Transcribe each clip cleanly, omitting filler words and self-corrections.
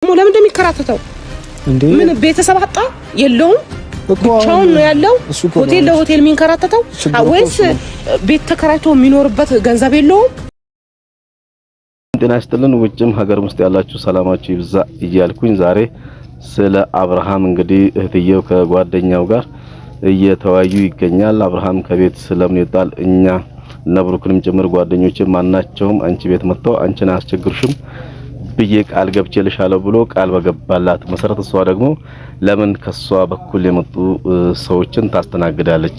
ለምን እንደሚከራተተው እንዴ ምን ቤተሰብ አጣ የለውም ብቻውን ነው ያለው ሆቴል ለሆቴል የሚንከራተተው ወይስ ቤት ተከራይቶ የሚኖርበት ገንዘብ የለውም? ጤና ይስጥልን ውጭም ሀገር ውስጥ ያላችሁ ሰላማችሁ ይብዛ እያልኩኝ ዛሬ ስለ አብርሃም እንግዲህ እህትየው ከጓደኛው ጋር እየተወያዩ ይገኛል። አብርሃም ከቤት ስለምን ይጣል እኛ ነብሩክንም ጭምር ጓደኞቼ ማናቸውም አንቺ ቤት መጥተው አንቺን አስቸግርሽም ብዬ ቃል ገብቼልሻለሁ ብሎ ቃል በገባላት መሰረት እሷ ደግሞ ለምን ከሷ በኩል የመጡ ሰዎችን ታስተናግዳለች?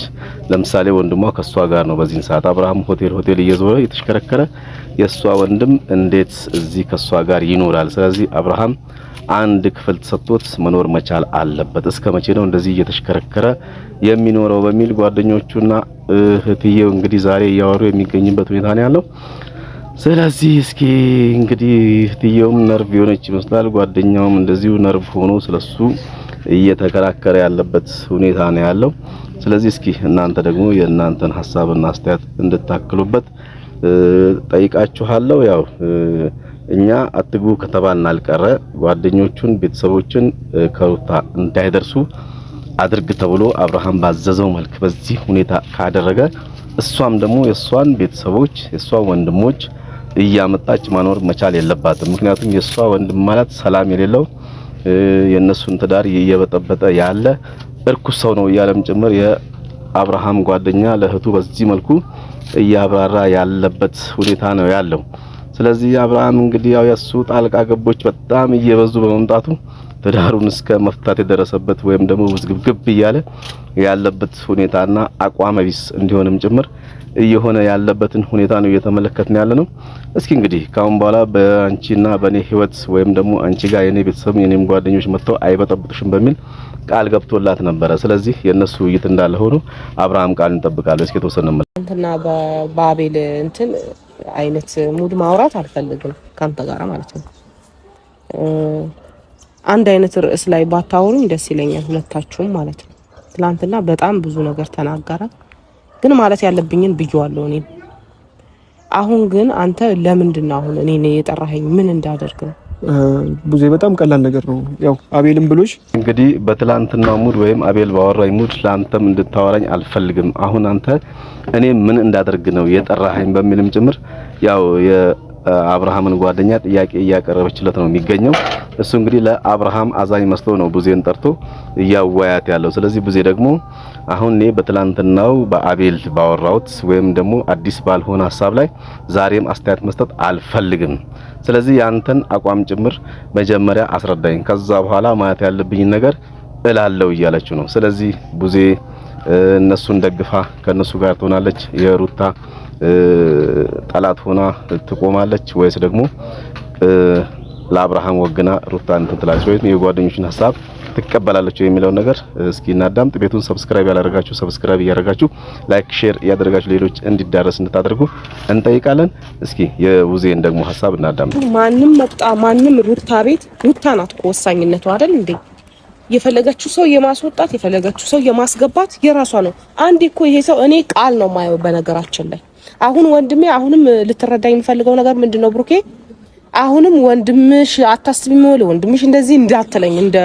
ለምሳሌ ወንድሟ ከሷ ጋር ነው በዚህ ሰዓት አብርሃም ሆቴል እየዞረ የተሽከረከረ የሷ ወንድም እንዴት እዚህ ከሷ ጋር ይኖራል? ስለዚህ አብርሃም አንድ ክፍል ተሰጥቶት መኖር መቻል አለበት። እስከ መቼ ነው እንደዚህ እየተሽከረከረ የሚኖረው በሚል ጓደኞቹና እህትየው እንግዲህ ዛሬ እያወሩ የሚገኝበት ሁኔታ ነው ያለው። ስለዚህ እስኪ እንግዲህ እህትየውም ነርቭ የሆነች ይመስላል፣ ጓደኛውም እንደዚሁ ነርቭ ሆኖ ስለሱ እየተከራከረ ያለበት ሁኔታ ነው ያለው። ስለዚህ እስኪ እናንተ ደግሞ የእናንተን ሐሳብና አስተያየት እንድታክሉበት ጠይቃችኋለሁ። ያው እኛ አትግቡ ከተባልን አልቀረ ጓደኞቹን ቤተሰቦችን ከሩታ እንዳይደርሱ አድርግ ተብሎ አብርሃም ባዘዘው መልክ በዚህ ሁኔታ ካደረገ እሷም ደግሞ የሷን ቤተሰቦች የሷን ወንድሞች እያመጣች ማኖር መቻል የለባትም። ምክንያቱም የሷ ወንድም ማለት ሰላም የሌለው የነሱን ትዳር እየበጠበጠ ያለ እርኩስ ሰው ነው እያለም ጭምር የአብርሃም ጓደኛ ለእህቱ በዚህ መልኩ እያብራራ ያለበት ሁኔታ ነው ያለው። ስለዚህ አብርሃም እንግዲህ ያው የሱ ጣልቃ ገቦች በጣም እየበዙ በመምጣቱ ትዳሩን እስከ መፍታት የደረሰበት ወይም ደግሞ ውዝግብግብ እያለ ያለበት ሁኔታና አቋም ቢስ እንዲሆንም ጭምር እየሆነ ያለበትን ሁኔታ ነው እየተመለከትን ያለነው። እስኪ እንግዲህ ካሁን በኋላ በአንቺና በኔ ህይወት ወይም ደግሞ አንቺ ጋር የኔ ቤተሰብ የኔም ጓደኞች መጥተው አይበጠብጡሽም በሚል ቃል ገብቶላት ነበር። ስለዚህ የነሱ ውይይት እንዳለ ሆኖ አብርሃም ቃል እንጠብቃለን። እስኪ ተወሰነ እንትና በአቤል እንትን አይነት ሙድ ማውራት አልፈልግም ካንተ ጋር ማለት ነው። አንድ አይነት ርዕስ ላይ ባታወሩኝ ደስ ይለኛል ሁለታችሁም ማለት ነው። ትላንትና በጣም ብዙ ነገር ተናገረ፣ ግን ማለት ያለብኝን ብዬዋለሁ እኔ። አሁን ግን አንተ ለምንድነው አሁን እኔ የጠራኸኝ ምን እንዳደርግ ነው? ብዙ በጣም ቀላል ነገር ነው። ያው አቤልም ብሎሽ እንግዲህ በትላንትናው ሙድ ወይም አቤል ባወራኝ ሙድ ላንተም እንድታወራኝ አልፈልግም። አሁን አንተ እኔ ምን እንዳደርግ ነው የጠራኸኝ በሚልም ጭምር ያው የአብርሃምን ጓደኛ ጥያቄ እያቀረበችለት ነው የሚገኘው። እሱ እንግዲህ ለአብርሃም አዛኝ መስሎ ነው ቡዜን ጠርቶ እያወያያት ያለው። ስለዚህ ቡዜ ደግሞ አሁን እኔ በትላንትናው በአቤል ባወራውት ወይም ደግሞ አዲስ ባልሆነ ሐሳብ ላይ ዛሬም አስተያየት መስጠት አልፈልግም። ስለዚህ ያንተን አቋም ጭምር መጀመሪያ አስረዳኝ፣ ከዛ በኋላ ማለት ያለብኝ ነገር እላለሁ እያለችው ነው። ስለዚህ ቡዜ እነሱን ደግፋ ከነሱ ጋር ትሆናለች፣ የሩታ ጠላት ሆና ትቆማለች ወይስ ደግሞ ለአብርሃም ወግና ሩታን ትላለች ወይስ የጓደኞችን ሐሳብ ትቀበላለች የሚለው ነገር እስኪ እናዳምጥ። ቤቱን ሰብስክራይብ ያላደረጋችሁ ሰብስክራይብ ያደርጋችሁ፣ ላይክ ሼር ያደርጋችሁ ሌሎች እንዲዳረስ እንድታደርጉ እንጠይቃለን። እስኪ የውዜን ደግሞ ሐሳብ እናዳምጥ። ማንም መጣ ማንም ሩታ ቤት ሩታ ናት ወሳኝነቱ አይደል እንዴ? የፈለገችው ሰው የማስወጣት የፈለገችው ሰው የማስገባት የራሷ ነው። አንዴ እኮ ይሄ ሰው እኔ ቃል ነው ማየው በነገራችን ላይ። አሁን ወንድሜ አሁንም ልትረዳኝ የሚፈልገው ነገር ምንድነው ብሩኬ? አሁንም ወንድምሽ አታስቢም ወይ ወንድምሽ እንደዚህ እንዳትለኝ እንደ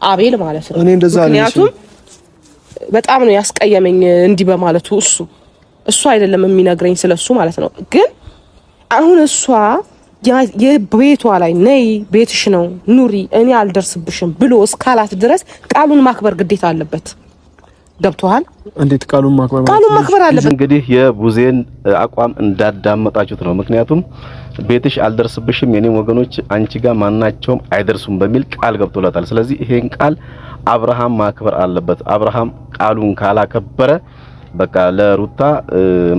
አቤል ማለት ነው። ምክንያቱም በጣም ነው ያስቀየመኝ እንዲህ በማለቱ እሱ አይደለም የሚነግረኝ ስለሱ ማለት ነው። ግን አሁን እሷ የቤቷ ላይ ነይ ቤትሽ ነው ኑሪ እኔ አልደርስብሽም ብሎ እስካላት ድረስ ቃሉን ማክበር ግዴታ አለበት። ገብቷል? እንዴት ቃሉን ማክበር አለበት? እንግዲህ የቡዜን አቋም እንዳዳመጣችሁት ነው። ምክንያቱም ቤትሽ አልደርስብሽም የኔም ወገኖች አንቺ ጋር ማናቸውም አይደርሱም በሚል ቃል ገብቶላታል። ስለዚህ ይሄን ቃል አብርሃም ማክበር አለበት። አብርሃም ቃሉን ካላከበረ በቃ ለሩታ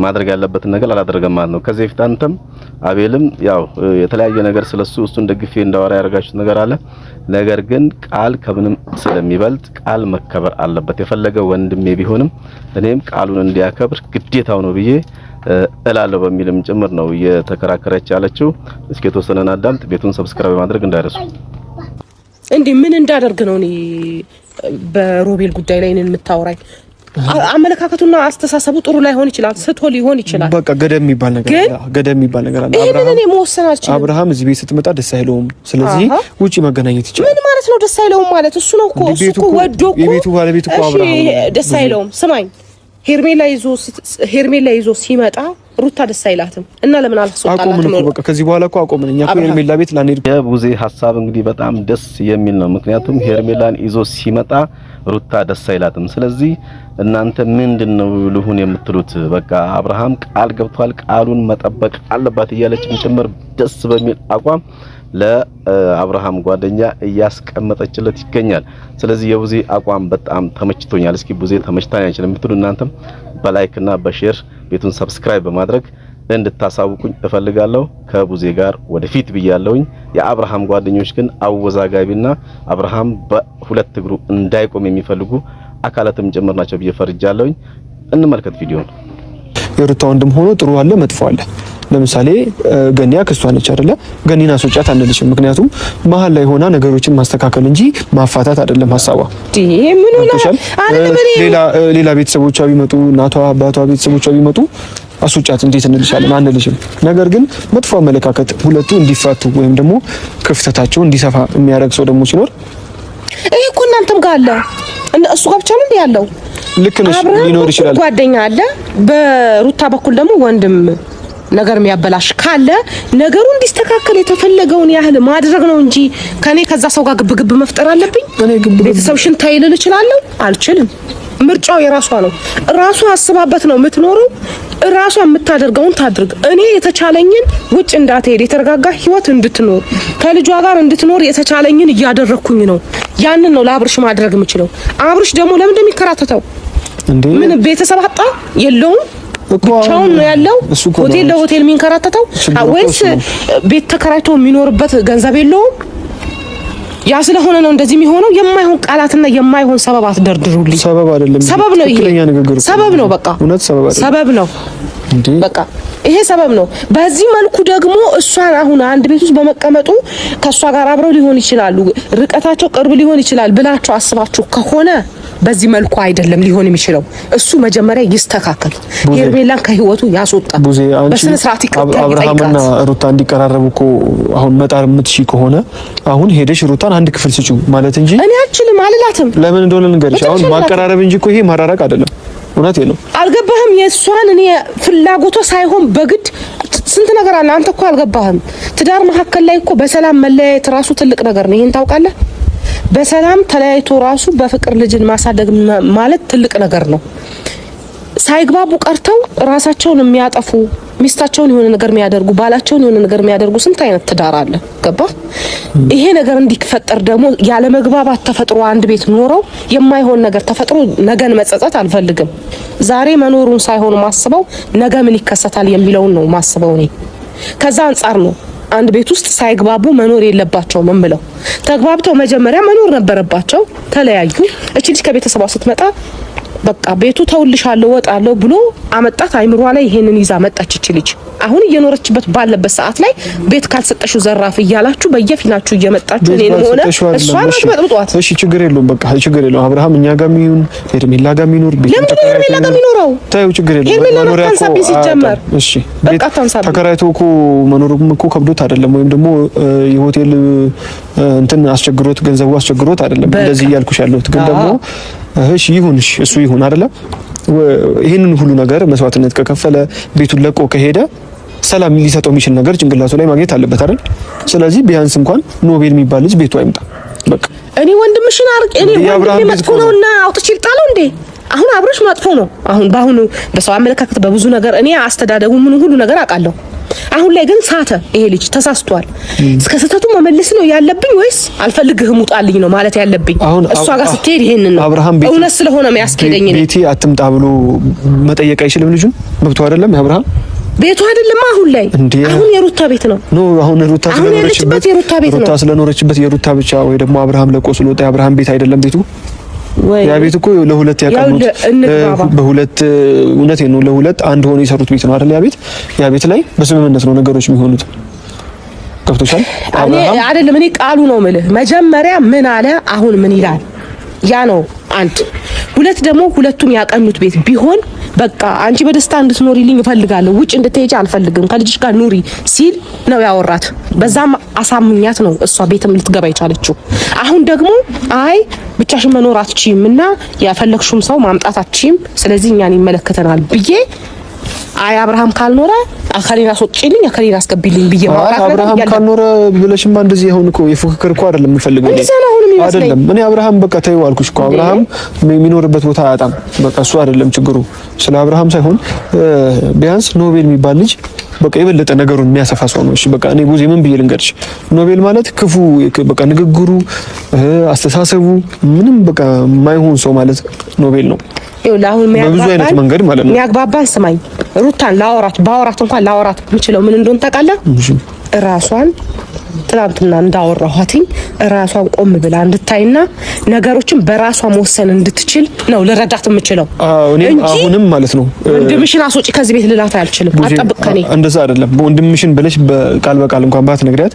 ማድረግ ያለበትን ነገር አላደረገም ማለት ነው። ከዚህ በፊት አንተም አቤልም ያው የተለያየ ነገር ስለሱ እሱን ደግፌ እንዳወራ ያደርጋችሁት ነገር አለ። ነገር ግን ቃል ከምንም ስለሚበልጥ ቃል መከበር አለበት። የፈለገ ወንድሜ ቢሆንም እኔም ቃሉን እንዲያከብር ግዴታው ነው ብዬ እላለሁ በሚልም ጭምር ነው እየተከራከረች ያለችው። እስኪ የተወሰነን አዳምጥ። ቤቱን ሰብስክራይብ ማድረግ እንዳይረሱ። እንዴ ምን እንዳደርግ ነው እኔ በሮቤል ጉዳይ ላይ እኔን የምታወራኝ? አመለካከቱና አስተሳሰቡ ጥሩ ላይሆን ይችላል ስቶ ሊሆን ይችላል በቃ ገደም የሚባል ነገር አለ ይሄንን እኔ መወሰን አልችልም አብርሃም እዚህ ቤት ስትመጣ ደስ አይለውም ስለዚህ ውጪ መገናኘት ይችላል ምን ማለት ነው ደስ አይለውም ማለት እሱ ነው እኮ ወዶ እኮ የቤቱ ባለቤት እኮ አብርሃም ደስ አይለውም ስማኝ ሄርሜላ ይዞ ሲመጣ ሩታ ደስ አይላትም እና ለምን አልተሰጣላትም ነው በቃ ከዚህ በኋላ እኮ አቆምን እኛ እኮ ሄርሜላ ቤት ላንሄድ የቡዜ ሐሳብ እንግዲህ በጣም ደስ የሚል ነው ምክንያቱም ሄርሜላን ይዞ ሲመጣ ሩታ ደስ አይላትም ስለዚህ እናንተ ምንድነው ልሁን የምትሉት በቃ አብርሃም ቃል ገብቷል ቃሉን መጠበቅ አለባት እያለችም ጭምር ደስ በሚል አቋም ለአብርሃም ጓደኛ እያስቀመጠችለት ይገኛል ስለዚህ የቡዜ አቋም በጣም ተመችቶኛል እስኪ ቡዜ ተመችታኛል የምትሉ እናንተም በላይክ እና በሼር ቤቱን ሰብስክራይብ በማድረግ እንድታሳውቁኝ እፈልጋለሁ ከቡዜ ጋር ወደፊት ብያለሁኝ የአብርሃም ጓደኞች ግን አወዛጋቢና አብርሃም በሁለት እግሩ እንዳይቆም የሚፈልጉ አካላትም ጭምር ናቸው በየፈርጃለሁኝ እንመልከት ቪዲዮውን የሩታ ወንድም ሆኖ ጥሩ አለ መጥፎ አለ ለምሳሌ ገኒያ ክስቷ ነች አይደለ ገኒና ሶጫት አንልሽም ምክንያቱም መሃል ላይ ሆና ነገሮችን ማስተካከል እንጂ ማፋታት አይደለም ሐሳቧ ምን ነው ሌላ ቤተሰቦቿ ቢመጡ እናቷ አባቷ ቤተሰቦቿ ቢመጡ አሶጫት እንዴት እንልሻለን አንልሽም ነገር ግን መጥፎ አመለካከት ሁለቱ እንዲፋቱ ወይም ደግሞ ክፍተታቸው እንዲሰፋ የሚያደርግ ሰው ደግሞ ሲኖር ይሄ እኮ እናንተም ጋር አለ እሱ ጋር ብቻ ነው ያለው ልክ ነሽ ሊኖር ይችላል ጓደኛ አለ በሩታ በኩል ደግሞ ወንድም ነገር የሚያበላሽ ካለ ነገሩ እንዲስተካከል የተፈለገውን ያህል ማድረግ ነው እንጂ ከኔ ከዛ ሰው ጋር ግብግብ መፍጠር አለብኝ ቤተሰብሽን ታይልል እችላለሁ አልችልም ምርጫው የራሷ ነው ራሷ አስባበት ነው የምትኖረው ራሷ የምታደርገውን ታድርግ እኔ የተቻለኝን ውጭ እንዳትሄድ የተረጋጋ ህይወት እንድትኖር ከልጇ ጋር እንድትኖር የተቻለኝን እያደረኩኝ ነው ያንን ነው ለአብርሽ ማድረግ የምችለው አብርሽ ደግሞ ለምን እንደሚከራተተው ምን ቤተሰብ አጣ የለውም ብቻውን ነው ያለው ሆቴል ለሆቴል የሚንከራተተው ወይስ ቤት ተከራይቶ የሚኖርበት ገንዘብ የለውም ያ ስለሆነ ነው እንደዚህ የሚሆነው የማይሆን ቃላትና የማይሆን ሰበብ አትደርድሩልኝ ሰበብ አይደለም ሰበብ ነው ይሄ ሰበብ ነው በቃ እውነት ሰበብ ነው በቃ ይሄ ሰበብ ነው በዚህ መልኩ ደግሞ እሷን አሁን አንድ ቤት ውስጥ በመቀመጡ ከሷ ጋር አብረው ሊሆን ይችላሉ ርቀታቸው ቅርብ ሊሆን ይችላል ብላችሁ አስባችሁ ከሆነ በዚህ መልኩ አይደለም ሊሆን የሚችለው እሱ መጀመሪያ ይስተካከል ሄርሜላን ከህይወቱ ያስወጣ በስነ ስርዓት ይቀጥል አብርሃምና ሩታ እንዲቀራረቡኮ አሁን መጣር የምትሺ ከሆነ አሁን ሄደሽ ሩታን አንድ ክፍል ስጪው ማለት እንጂ እኔ አልችልም አልላትም ለምን እንደሆነ ልንገርሽ አሁን ማቀራረብ እንጂ እኮ ይሄ ማራራቅ አይደለም እውነት ነው አልገባህም የሷን እኔ ፍላጎቷ ሳይሆን በግድ ስንት ነገር አለ አንተ እኮ አልገባህም ትዳር መካከል ላይ እኮ በሰላም መለያየት ራሱ ትልቅ ነገር ነው ይሄን ታውቃለህ በሰላም ተለያይቶ ራሱ በፍቅር ልጅን ማሳደግ ማለት ትልቅ ነገር ነው ሳይግባቡ ቀርተው ራሳቸውን የሚያጠፉ ሚስታቸውን የሆነ ነገር የሚያደርጉ ባላቸውን የሆነ ነገር የሚያደርጉ ስንት አይነት ትዳር አለ ገባ ይሄ ነገር እንዲፈጠር ደግሞ ያለ መግባባት ተፈጥሮ አንድ ቤት ኖረው የማይሆን ነገር ተፈጥሮ ነገን መጸጸት አልፈልግም ዛሬ መኖሩን ሳይሆን ማስበው ነገ ምን ይከሰታል የሚለውን ነው ማስበው እኔ ከዛ አንፃር ነው አንድ ቤት ውስጥ ሳይግባቡ መኖር የለባቸውም እንብለው ተግባብተው መጀመሪያ መኖር ነበረባቸው ተለያዩ እቺ ልጅ ከቤተሰቧ ስትመጣ በቃ ቤቱ ተውልሻለሁ ወጣለሁ ብሎ አመጣት አይምሯ ላይ ይሄንን ይዛ መጣች እቺ ልጅ አሁን እየኖረችበት ባለበት ሰዓት ላይ ቤት ካልሰጠሽው ዘራፍ እያላችሁ በየፊናችሁ እየመጣችሁ እኔንም ሆነ እሷን አትመጥጧት እሺ ችግር የለውም በቃ ችግር የለውም አብርሃም እኛ ጋር የሚሆን ሄርሜላ ጋር የሚኖር ቤት ሄርሜላ ጋር የሚኖረው ታዩ ችግር የለውም መኖሪያ ሲጀመር እሺ በቃ ተከራይቶ እኮ መኖሩም እኮ ከብዶት አይደለም ወይም ደግሞ የሆቴል እንትን አስቸግሮት ገንዘቡ አስቸግሮት አይደለም እንደዚህ እያልኩሽ ያለሁት ግን ደግሞ እሺ ይሁንሽ እሱ ይሁን አይደለ ይሄንን ሁሉ ነገር መስዋዕትነት ከከፈለ ቤቱን ለቆ ከሄደ ሰላም ሊሰጠው የሚችል ነገር ጭንቅላቱ ላይ ማግኘት አለበት አይደል ስለዚህ ቢያንስ እንኳን ኖቤል የሚባል ልጅ ቤቱ አይምጣ በቃ እኔ ወንድምሽን አርቅ እኔ ወንድሜ መጥፎ ነውና አውጥቼ ልጣለው እንዴ አሁን አብርሽ መጥፎ ነው አሁን ባሁኑ በሰው አመለካከት በብዙ ነገር እኔ አስተዳደጉ ምን ሁሉ ነገር አውቃለሁ አሁን ላይ ግን ሳተ ይሄ ልጅ ተሳስቷል እስከ ሰተቱ መመለስ ነው ያለብኝ ወይስ አልፈልግህም ውጣልኝ ነው ማለት ያለብኝ እሷ ጋር ስትሄድ ይሄንን ነው እውነት ስለሆነ የሚያስኬደኝ ነው ቤቲ አትምጣ ብሎ መጠየቅ አይችልም ልጁን መብቱ አይደለም አብርሃም ቤቱ አይደለም አሁን ላይ አሁን የሩታ ቤት ነው አሁን ሩታ ስለኖረችበት የሩታ ብቻ ወይ ደግሞ አብርሃም ለቆስሎ ወጣ አብርሃም ቤት አይደለም ቤቱ ያ ቤት እኮ ለሁለት ያቀሙት በሁለት እውነቴ ነው ለሁለት አንድ ሆኖ የሰሩት ቤት ነው አይደል ያ ቤት ላይ በስምምነት ነው ነገሮች የሚሆኑት ገብቶሻል አይደለም እኔ ቃሉ ነው ማለት መጀመሪያ ምን አለ አሁን ምን ይላል ያ ነው አንድ። ሁለት ደግሞ ሁለቱም ያቀኑት ቤት ቢሆን በቃ አንቺ በደስታ እንድትኖሪልኝ እፈልጋለሁ፣ ውጭ እንድትሄጂ አልፈልግም፣ ከልጅሽ ጋር ኑሪ ሲል ነው ያወራት። በዛም አሳምኛት ነው እሷ ቤትም ልትገባ የቻለችው። አሁን ደግሞ አይ ብቻሽን መኖር አትችይም እና ያፈለግሽም ሰው ማምጣት አትችይም፣ ስለዚህ እኛን ይመለከተናል ብዬ አይ አብርሃም ካልኖረ አካሌን አስወጪልኝ አካሌን አስገቢልኝ ብዬ ማውራት ነው። አብርሃም ካልኖረ ብለሽማ እንደዚህ አሁን እኮ የፉክክር እኮ አይደለም የምፈልገው አይደለም። እኔ አብርሃም በቃ ተይው አልኩሽ እኮ አብርሃም የሚኖርበት ቦታ አያጣም። በቃ እሱ አይደለም ችግሩ፣ ስለ አብርሃም ሳይሆን ቢያንስ ኖቤል የሚባል ልጅ በቃ የበለጠ ነገሩን የሚያሰፋ ሰው ነው። እሺ በቃ እኔ ጉዜ ምን ብዬ ልንገርሽ፣ ኖቤል ማለት ክፉ በቃ ንግግሩ፣ አስተሳሰቡ ምንም በቃ የማይሆን ሰው ማለት ኖቤል ነው። ለአሁን በብዙ አይነት መንገድ ማለት ነው የሚያግባባን። ስማኝ ሩታን ባወራት እንኳን ላወራት የምችለው ምን እንደሆነ ታውቃለህ? ራሷን ትናንትና እንዳወራኋትኝ ራሷን ቆም ብላ እንድታይና ነገሮችን በራሷ መወሰን እንድትችል ነው ልረዳት የምችለው። እኔም አሁንም ማለት ነው ወንድምሽን አስወጪ ከዚህ ቤት ልላት አልችልም። አጠብቅ ከኔ እንደዛ አይደለም። ወንድምሽን ብለሽ በቃል በቃል እንኳን ባትነግሪያት